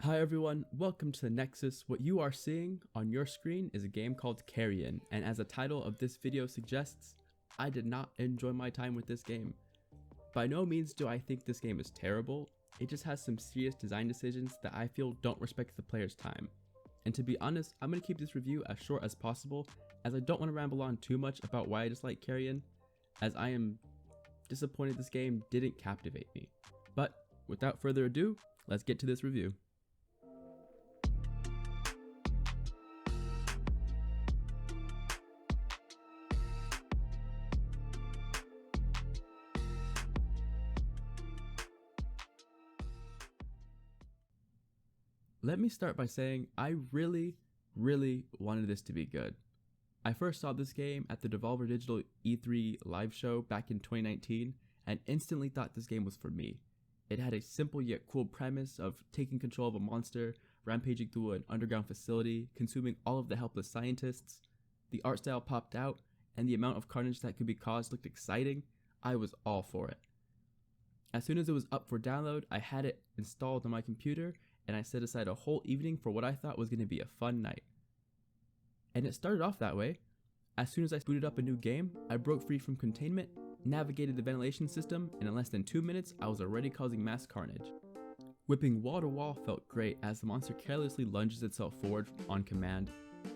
Hi everyone, welcome to the Nexus. What you are seeing on your screen is a game called Carrion, and as the title of this video suggests, I did not enjoy my time with this game. By no means do I think this game is terrible, it just has some serious design decisions that I feel don't respect the player's time. And to be honest, I'm going to keep this review as short as possible, as I don't want to ramble on too much about why I dislike Carrion, as I am disappointed this game didn't captivate me. But without further ado, let's get to this review. Let me start by saying I really wanted this to be good. I first saw this game at the Devolver Digital E3 live show back in 2019 and instantly thought this game was for me. It had a simple yet cool premise of taking control of a monster, rampaging through an underground facility, consuming all of the helpless scientists. The art style popped out, and the amount of carnage that could be caused looked exciting. I was all for it. As soon as it was up for download, I had it installed on my computer, and I set aside a whole evening for what I thought was going to be a fun night. And it started off that way. As soon as I booted up a new game, I broke free from containment, navigated the ventilation system, and in less than 2 minutes, I was already causing mass carnage. Whipping wall to wall felt great as the monster carelessly lunges itself forward on command.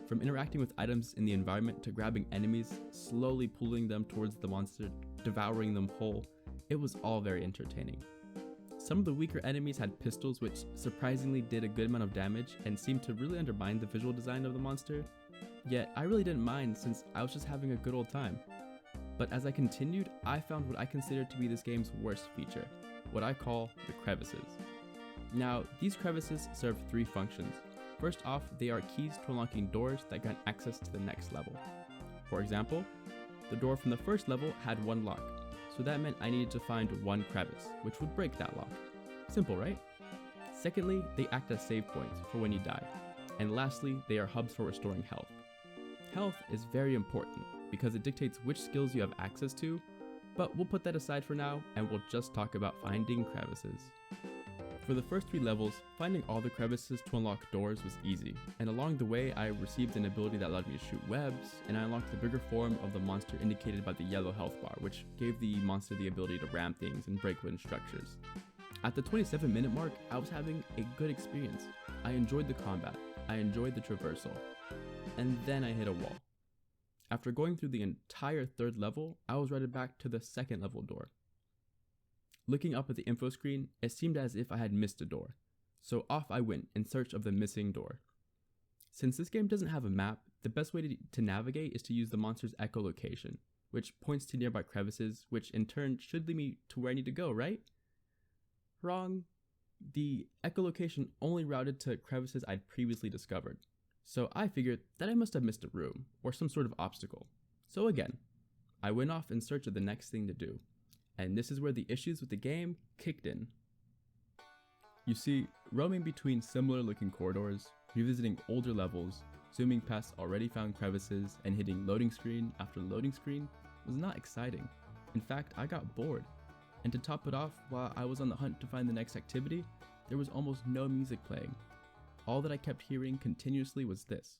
From interacting with items in the environment to grabbing enemies, slowly pulling them towards the monster, devouring them whole, it was all very entertaining. Some of the weaker enemies had pistols which surprisingly did a good amount of damage and seemed to really undermine the visual design of the monster, yet I really didn't mind since I was just having a good old time. But as I continued, I found what I consider to be this game's worst feature, what I call the crevices. Now, these crevices serve three functions. First off, they are keys to unlocking doors that grant access to the next level. For example, the door from the first level had one lock, so that meant I needed to find one crevice, which would break that lock. Simple, right? Secondly, they act as save points for when you die. And lastly, they are hubs for restoring health. Health is very important because it dictates which skills you have access to, but we'll put that aside for now and we'll just talk about finding crevices. For the first three levels, finding all the crevices to unlock doors was easy, and along the way I received an ability that allowed me to shoot webs, and I unlocked the bigger form of the monster indicated by the yellow health bar, which gave the monster the ability to ram things and break wooden structures. At the 27-minute mark, I was having a good experience. I enjoyed the combat, I enjoyed the traversal, and then I hit a wall. After going through the entire third level, I was routed back to the second level door. Looking up at the info screen, it seemed as if I had missed a door, so off I went in search of the missing door. Since this game doesn't have a map, the best way to navigate is to use the monster's echolocation, which points to nearby crevices, which in turn should lead me to where I need to go, right? Wrong. The echolocation only routed to crevices I'd previously discovered, so I figured that I must have missed a room, or some sort of obstacle. So again, I went off in search of the next thing to do. And this is where the issues with the game kicked in. You see, roaming between similar looking corridors, revisiting older levels, zooming past already found crevices, and hitting loading screen after loading screen was not exciting. In fact, I got bored. And to top it off, while I was on the hunt to find the next activity, there was almost no music playing. All that I kept hearing continuously was this.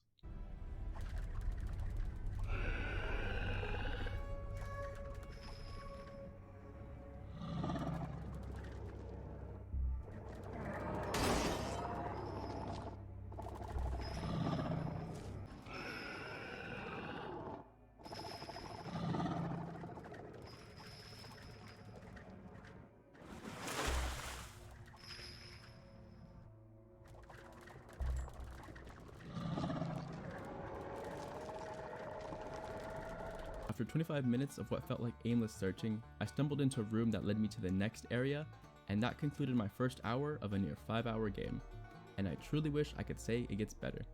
After 25 minutes of what felt like aimless searching, I stumbled into a room that led me to the next area, and that concluded my first hour of a near 5-hour game, and I truly wish I could say it gets better.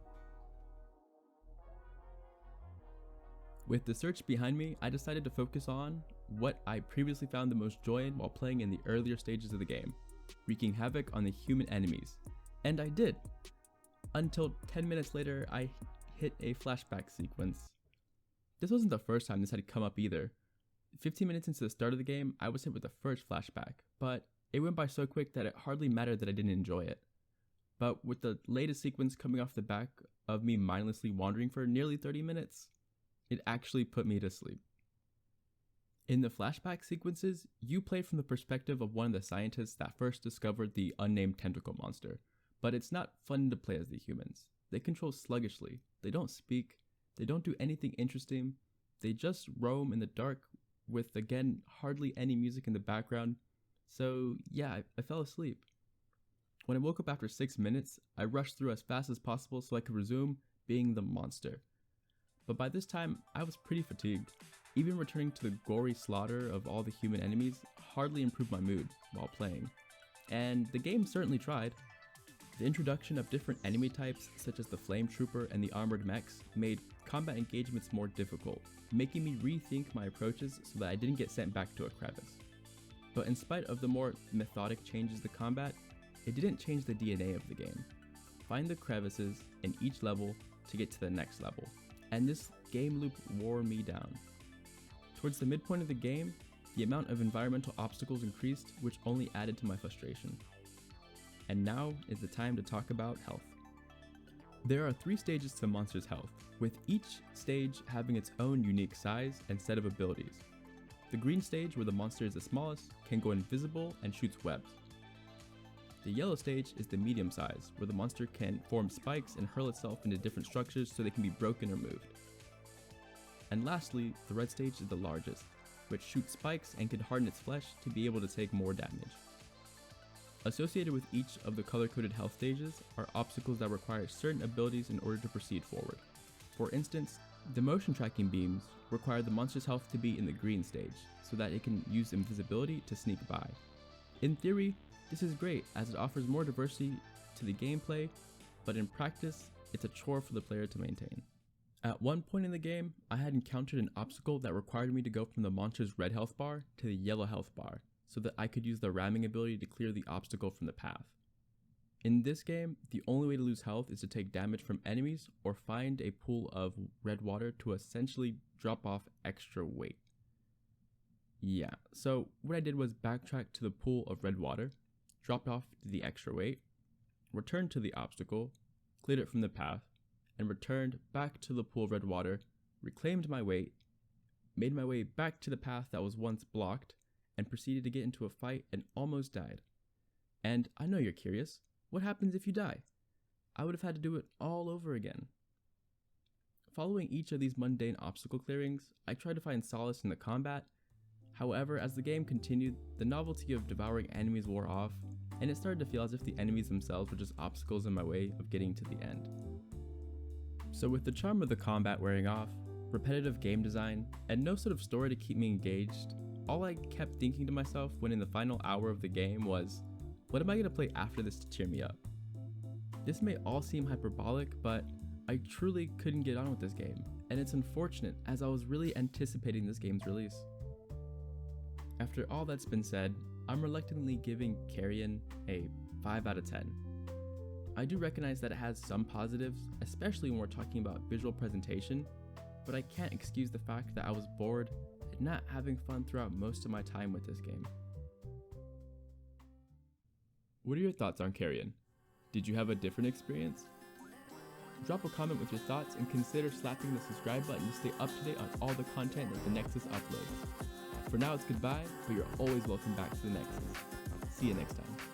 With the search behind me, I decided to focus on what I previously found the most joy in while playing in the earlier stages of the game, wreaking havoc on the human enemies, and I did, until 10 minutes later I hit a flashback sequence. This wasn't the first time this had come up either. 15 minutes into the start of the game, I was hit with the first flashback, but it went by so quick that it hardly mattered that I didn't enjoy it. but with the latest sequence coming off the back of me mindlessly wandering for nearly 30 minutes, it actually put me to sleep. In the flashback sequences, you play from the perspective of one of the scientists that first discovered the unnamed tentacle monster, but it's not fun to play as the humans. They control sluggishly, they don't speak, they don't do anything interesting, they just roam in the dark with, again, hardly any music in the background. So yeah, I fell asleep. When I woke up after 6 minutes, I rushed through as fast as possible so I could resume being the monster. But by this time, I was pretty fatigued. Even returning to the gory slaughter of all the human enemies hardly improved my mood while playing. And the game certainly tried. The introduction of different enemy types, such as the Flame Trooper and the armored mechs, made combat engagements more difficult, making me rethink my approaches so that I didn't get sent back to a crevice. But in spite of the more methodic changes to combat, it didn't change the DNA of the game. Find the crevices in each level to get to the next level, and this game loop wore me down. Towards the midpoint of the game, the amount of environmental obstacles increased, which only added to my frustration. And now is the time to talk about health. There are 3 stages to the monster's health, with each stage having its own unique size and set of abilities. The green stage, where the monster is the smallest, can go invisible and shoots webs. The yellow stage is the medium size, where the monster can form spikes and hurl itself into different structures so they can be broken or moved. And lastly, the red stage is the largest, which shoots spikes and can harden its flesh to be able to take more damage. Associated with each of the color-coded health stages are obstacles that require certain abilities in order to proceed forward. For instance, the motion tracking beams require the monster's health to be in the green stage, so that it can use invisibility to sneak by. In theory, this is great as it offers more diversity to the gameplay, but in practice, it's a chore for the player to maintain. At one point in the game, I had encountered an obstacle that required me to go from the monster's red health bar to the yellow health bar, so that I could use the ramming ability to clear the obstacle from the path. In this game, the only way to lose health is to take damage from enemies or find a pool of red water to essentially drop off extra weight. Yeah, so what I did was backtrack to the pool of red water, dropped off the extra weight, returned to the obstacle, cleared it from the path, and returned back to the pool of red water, reclaimed my weight, made my way back to the path that was once blocked, and proceeded to get into a fight and almost died. And I know you're curious, what happens if you die? I would have had to do it all over again. Following each of these mundane obstacle clearings, I tried to find solace in the combat. However, as the game continued, the novelty of devouring enemies wore off, and it started to feel as if the enemies themselves were just obstacles in my way of getting to the end. So with the charm of the combat wearing off, repetitive game design, and no sort of story to keep me engaged, all I kept thinking to myself when in the final hour of the game was, what am I going to play after this to cheer me up? This may all seem hyperbolic, but I truly couldn't get on with this game, and it's unfortunate as I was really anticipating this game's release. After all that's been said, I'm reluctantly giving Carrion a 5 out of 10. I do recognize that it has some positives, especially when we're talking about visual presentation, but I can't excuse the fact that I was bored and not having fun throughout most of my time with this game. What are your thoughts on Carrion? Did you have a different experience? Drop a comment with your thoughts and consider slapping the subscribe button to stay up to date on all the content that the Nexus uploads. For now, it's goodbye, but you're always welcome back to the Nexus. See you next time.